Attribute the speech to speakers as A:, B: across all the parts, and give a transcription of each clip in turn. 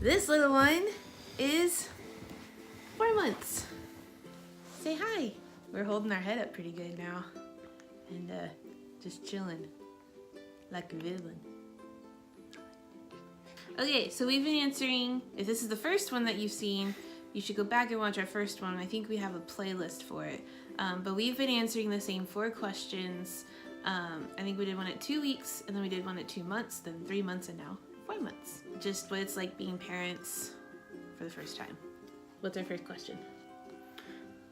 A: This little one is 4 months. Say hi. We're holding our head up pretty good now. And just chilling like a villain. Okay, so we've been answering, if this is the first one that you've seen, you should go back and watch our first one. I think we have a playlist for it. But we've been answering the same 4 questions. I think we did one at 2 weeks, and then we did one at 2 months, then 3 months, and now 4 months. Just what it's like being parents for the first time. What's our first question?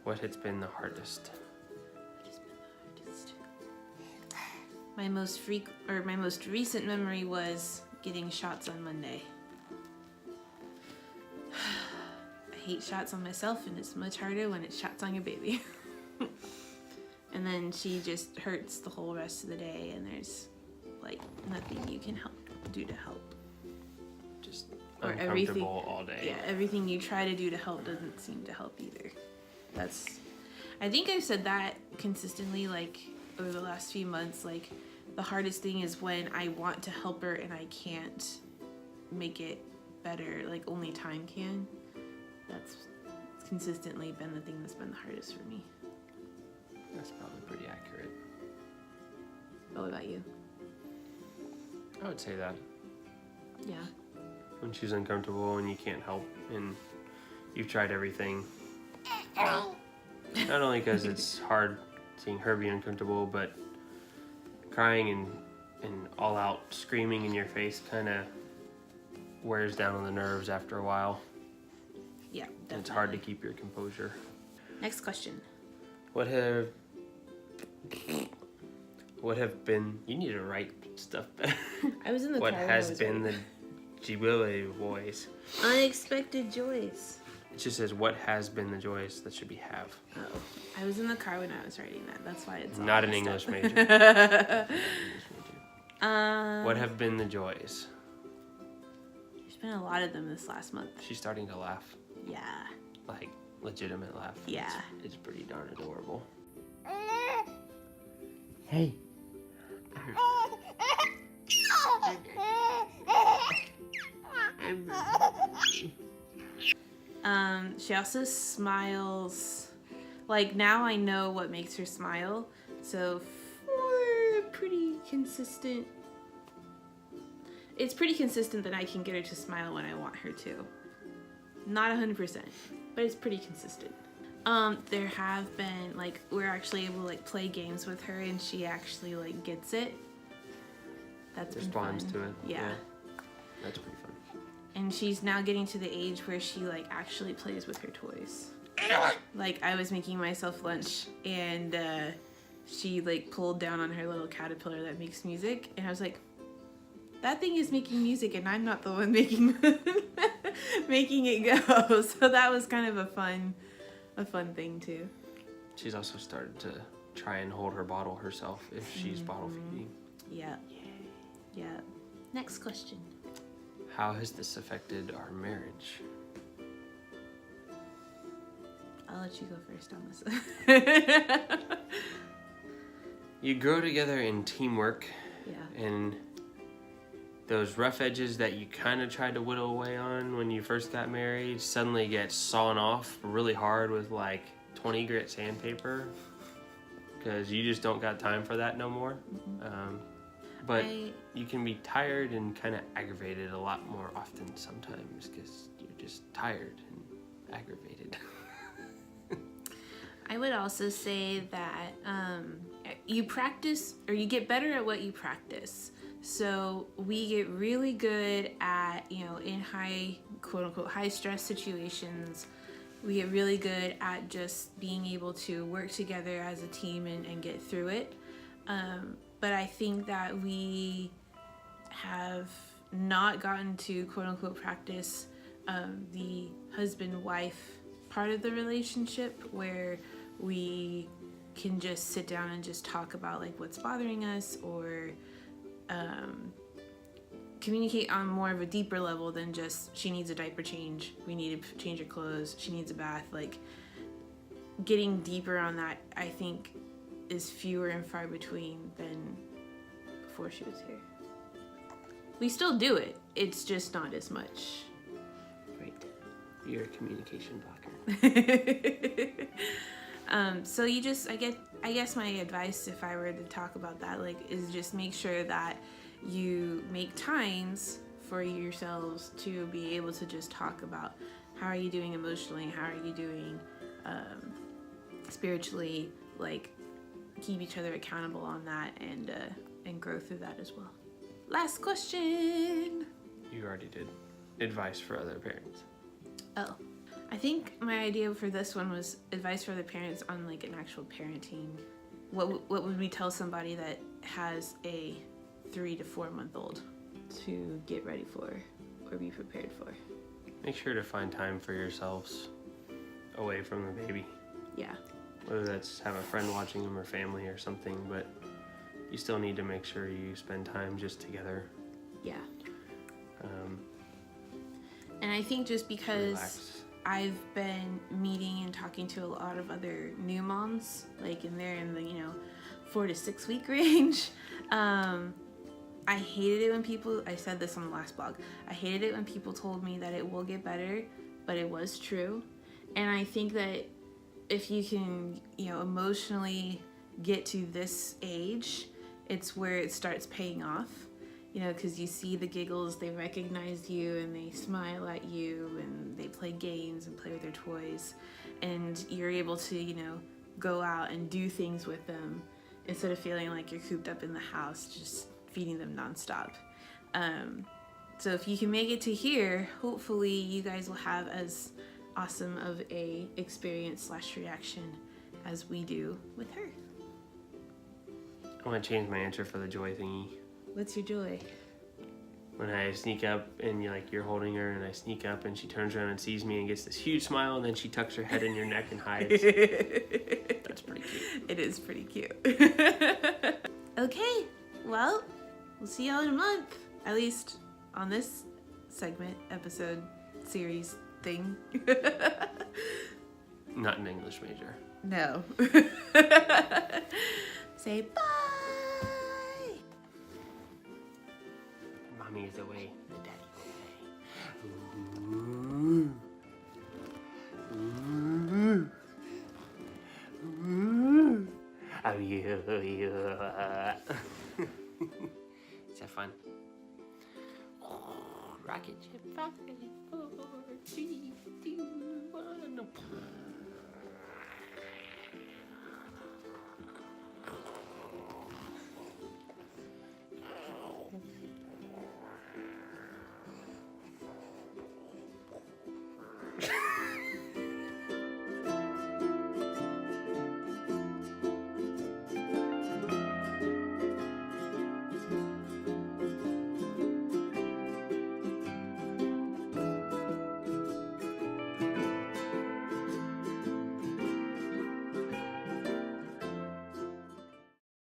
B: What has been the hardest?
A: My most recent memory was getting shots on Monday. I hate shots on myself, and it's much harder when it's shots on your baby. And then she just hurts the whole rest of the day, and there's like nothing you can do to help.
B: Just
A: Or
B: uncomfortable
A: everything,
B: all day.
A: Yeah, everything you try to do to help doesn't seem to help either. I think I've said that consistently, like, over the last few months. Like, the hardest thing is when I want to help her and I can't make it better, like only time can. That's consistently been the thing that's been the hardest for me.
B: That's probably pretty accurate.
A: What about you?
B: I would say that.
A: Yeah.
B: When she's uncomfortable and you can't help and you've tried everything. Not only because it's hard seeing her be uncomfortable, but crying and all out screaming in your face kind of wears down on the nerves after a while.
A: Yeah, definitely.
B: And it's hard to keep your composure.
A: Next question.
B: What have been, you need to write stuff better.
A: I was in the
B: What
A: car when
B: has
A: I was
B: been
A: writing.
B: the Ghibli voice?
A: Unexpected joys.
B: It just says, what has been the joys? That should be have.
A: Oh, I was in the car when I was writing that. That's why it's all
B: Not an
A: messed
B: English
A: up.
B: major. What have been the joys?
A: There's been a lot of them this last month.
B: She's starting to laugh.
A: Yeah.
B: Like, legitimate laugh.
A: Yeah.
B: It's pretty darn adorable.
C: Hey.
A: She also smiles. Like, now I know what makes her smile. So for pretty consistent, it's pretty consistent that I can get her to smile when I want her to. Not 100%, but it's pretty consistent. There have been, like, we're actually able to, like, play games with her, and she actually, like, gets it. That's been
B: Responds
A: fun.
B: to it.
A: Yeah.
B: That's pretty fun.
A: And she's now getting to the age where she, like, actually plays with her toys. Like, I was making myself lunch, and she, like, pulled down on her little caterpillar that makes music, and I was like, that thing is making music, and I'm not the one making making it go. So that was kind of a fun thing too.
B: She's also started to try and hold her bottle herself if she's bottle feeding.
A: Yeah. Yeah. Next question.
B: How has this affected our marriage?
A: I'll let you go first on this.
B: You grow together in teamwork,
A: Yeah.
B: and those rough edges that you kind of tried to whittle away on when you first got married suddenly get sawn off really hard with like 20 grit sandpaper because you just don't got time for that no more. But you can be tired and kind of aggravated a lot more often sometimes because you're just tired and aggravated.
A: I would also say that you practice, or you get better at what you practice. So we get really good at, in high, quote unquote, high stress situations, we get really good at just being able to work together as a team and get through it. But I think that we have not gotten to, quote unquote, practice the husband-wife part of the relationship where we can just sit down and just talk about like what's bothering us, or communicate on more of a deeper level than just she needs a diaper change, we need to change her clothes, she needs a bath. Like, getting deeper on that, I think, is fewer and far between than before she was here. We still do it, it's just not as much.
B: You're a communication blocker.
A: So you just, I guess my advice, if I were to talk about that, like, is just make sure that you make times for yourselves to be able to just talk about how are you doing emotionally, how are you doing spiritually, like, keep each other accountable on that, and grow through that as well. Last question.
B: You already did. Advice for other parents.
A: Oh, I think my idea for this one was advice for the parents on like an actual parenting. What would we tell somebody that has a 3 to 4 month old to get ready for or be prepared for?
B: Make sure to find time for yourselves away from the baby.
A: Yeah.
B: Whether that's have a friend watching them or family or something, but you still need to make sure you spend time just together.
A: Yeah. And I think just because
B: relax.
A: I've been meeting and talking to a lot of other new moms, like, and they're in the 4 to 6 week range. I hated it when people, I said this on the last blog, I hated it when people told me that it will get better, but it was true. And I think that if you can, emotionally get to this age, it's where it starts paying off. Because you see the giggles, they recognize you and they smile at you and they play games and play with their toys. And you're able to, go out and do things with them instead of feeling like you're cooped up in the house, just feeding them nonstop. So if you can make it to here, hopefully you guys will have as awesome of a experience / reaction as we do with her.
B: I want to change my answer for the joy thingy.
A: What's your joy?
B: When I sneak up and you're holding her and I sneak up and she turns around and sees me and gets this huge smile and then she tucks her head in your neck and hides. That's pretty cute.
A: It is pretty cute. Okay, well, we'll see y'all in a month. At least on this segment, episode, series thing.
B: Not an English major.
A: No. Say bye.
B: Mommy is away. The daddy away. Is that fun? Rocket ship 5, 4, 3, 2, 1.